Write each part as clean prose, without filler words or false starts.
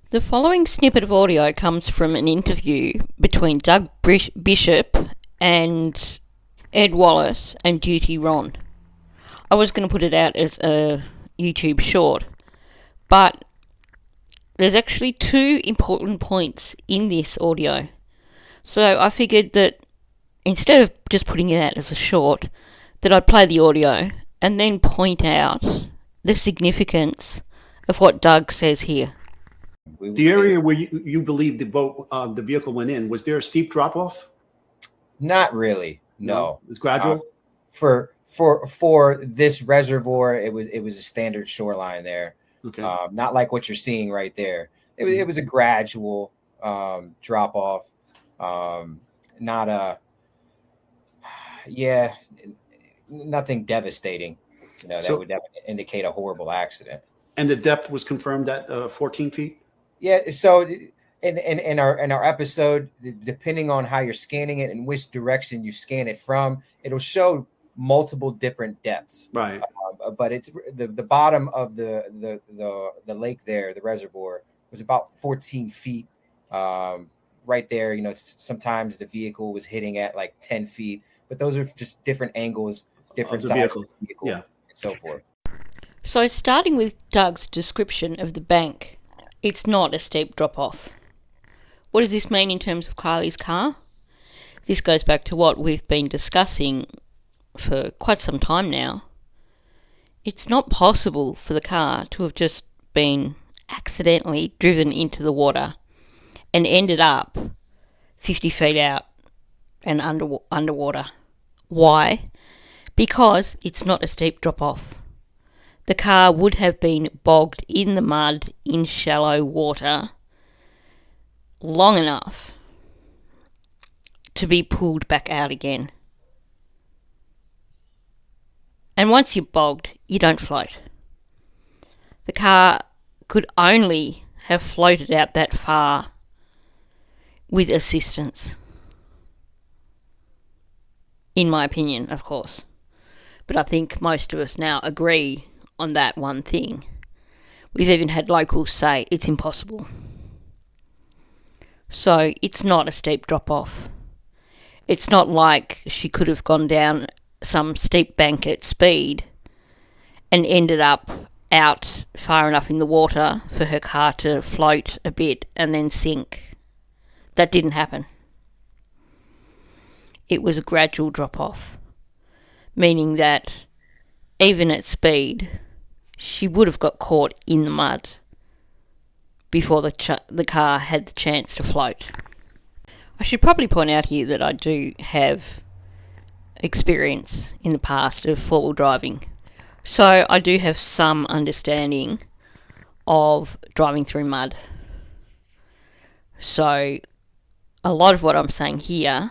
The following snippet of audio comes from an interview between Doug Bishop and Ed Wallace and Duty Ron. I was going to put it out as a YouTube short, but there's actually two important points in this audio. So I figured that instead of just putting it out as a short, that I'd play the audio and then point out the significance of what Doug says here. The area where you believe the boat, the vehicle went in, was there a steep drop off? Not really. No. It was gradual. For this reservoir, it was a standard shoreline there. Okay. Not like what you're seeing right there. It was a gradual drop off. Nothing devastating. That would indicate a horrible accident. And the depth was confirmed at 14 feet. Yeah. So in our episode, depending on how you're scanning it and which direction you scan it from, it'll show multiple different depths. Right. But it's the bottom of the lake there, the reservoir, was about 14 feet. Right there, sometimes the vehicle was hitting at like 10 feet, but those are just different angles, different sizes of the vehicle, and so forth. So starting with Doug's description of the bank, it's not a steep drop-off. What does this mean in terms of Kiely's car? This goes back to what we've been discussing for quite some time now. It's not possible for the car to have just been accidentally driven into the water and ended up 50 feet out and underwater. Why? Because it's not a steep drop-off. The car would have been bogged in the mud in shallow water long enough to be pulled back out again. And once you're bogged, you don't float. The car could only have floated out that far with assistance. In my opinion, of course. But I think most of us now agree on that one thing. We've even had locals say it's impossible. So it's not a steep drop-off. It's not like she could have gone down some steep bank at speed and ended up out far enough in the water for her car to float a bit and then sink. That didn't happen. It was a gradual drop-off, meaning that even at speed, she would have got caught in the mud before the car had the chance to float. I should probably point out here that I do have experience in the past of four-wheel driving. So I do have some understanding of driving through mud. So a lot of what I'm saying here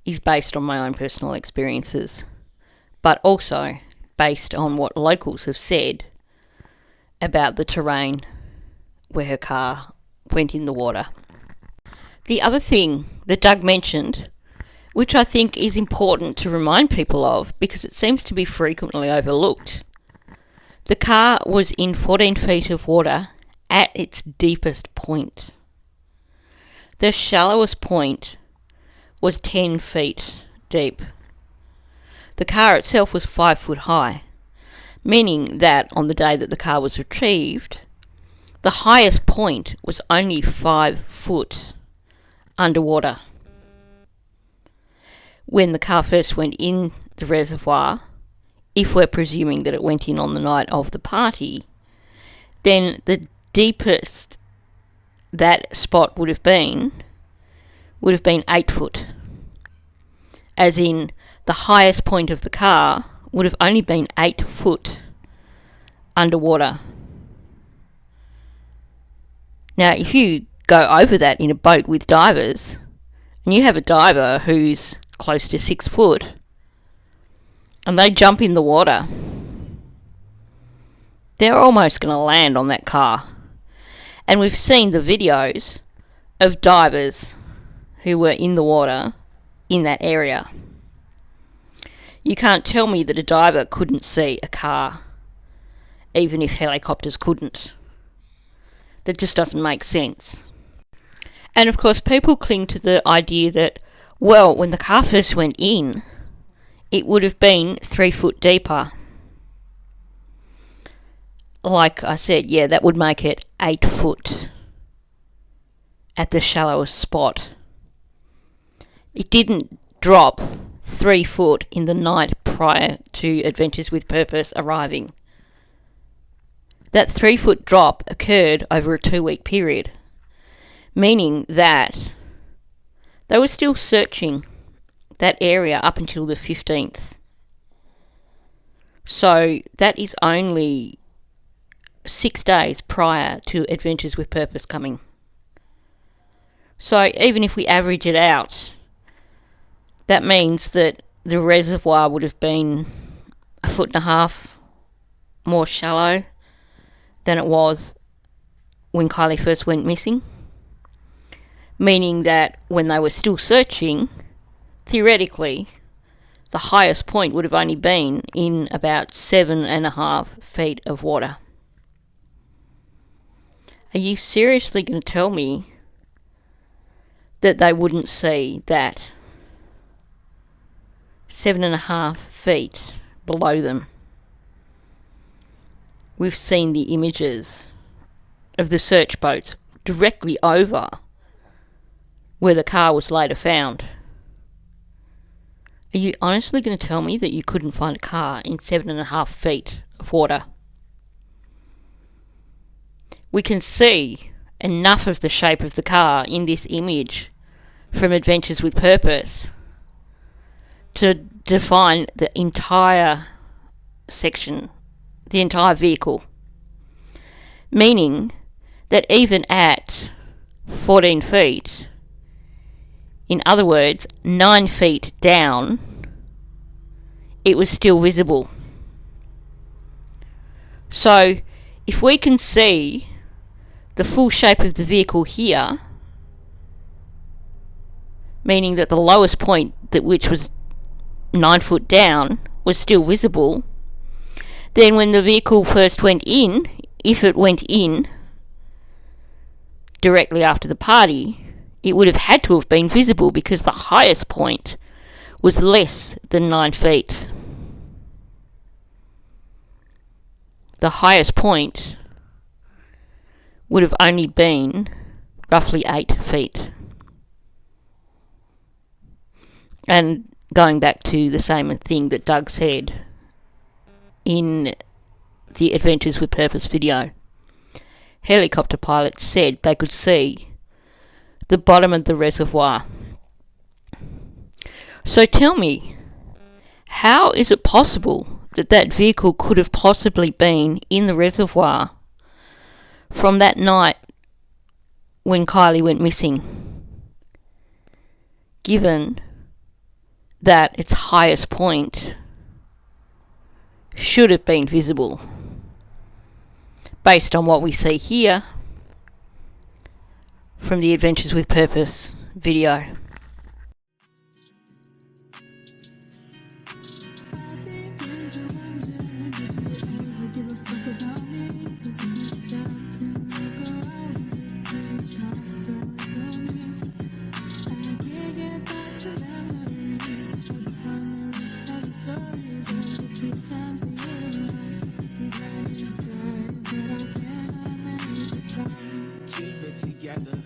is based on my own personal experiences, but also based on what locals have said about the terrain where her car went in the water. The other thing that Doug mentioned, which I think is important to remind people of because it seems to be frequently overlooked, the car was in 14 feet of water at its deepest point. The shallowest point was 10 feet deep. The car itself was 5 foot high, meaning that on the day that the car was retrieved, the highest point was only 5 foot underwater. When the car first went in the reservoir, if we're presuming that it went in on the night of the party, then the deepest that spot would have been 8 foot. As in, the highest point of the car would have only been 8 foot underwater. Now, if you go over that in a boat with divers, and you have a diver who's close to 6 foot, and they jump in the water, they're almost going to land on that car. And we've seen the videos of divers who were in the water in that area. You can't tell me that a diver couldn't see a car, even if helicopters couldn't. That just doesn't make sense. And of course, people cling to the idea that, well, when the car first went in, it would have been 3 foot deeper. Like I said, yeah, that would make it 8 foot at the shallowest spot. It didn't drop 3 foot in the night prior to Adventures with Purpose arriving. That 3 foot drop occurred over a 2-week period, meaning that they were still searching that area up until the 15th. So that is only 6 days prior to Adventures with Purpose coming. So even if we average it out, that means that the reservoir would have been 1.5 foot more shallow than it was when Kiely first went missing. Meaning that when they were still searching, theoretically, the highest point would have only been in about 7.5 feet of water. Are you seriously going to tell me that they wouldn't see that 7.5 feet below them? We've seen the images of the search boats directly over where the car was later found. Are you honestly going to tell me that you couldn't find a car in 7.5 feet of water? We can see enough of the shape of the car in this image from Adventures with Purpose to define the entire section, the entire vehicle. Meaning that even at 14 feet, in other words, 9 feet down, it was still visible. So, if we can see the full shape of the vehicle here, meaning that the lowest point, which was 9 foot down, was still visible, then when the vehicle first went in, if it went in directly after the party, it would have had to have been visible because the highest point was less than 9 feet. The highest point would have only been roughly 8 feet. And going back to the same thing that Doug said in the Adventures with Purpose video, helicopter pilots said they could see the bottom of the reservoir. So tell me, how is it possible that that vehicle could have possibly been in the reservoir from that night when Kiely went missing, given that its highest point should have been visible based on what we see here from the Adventures with Purpose video? Keep it together.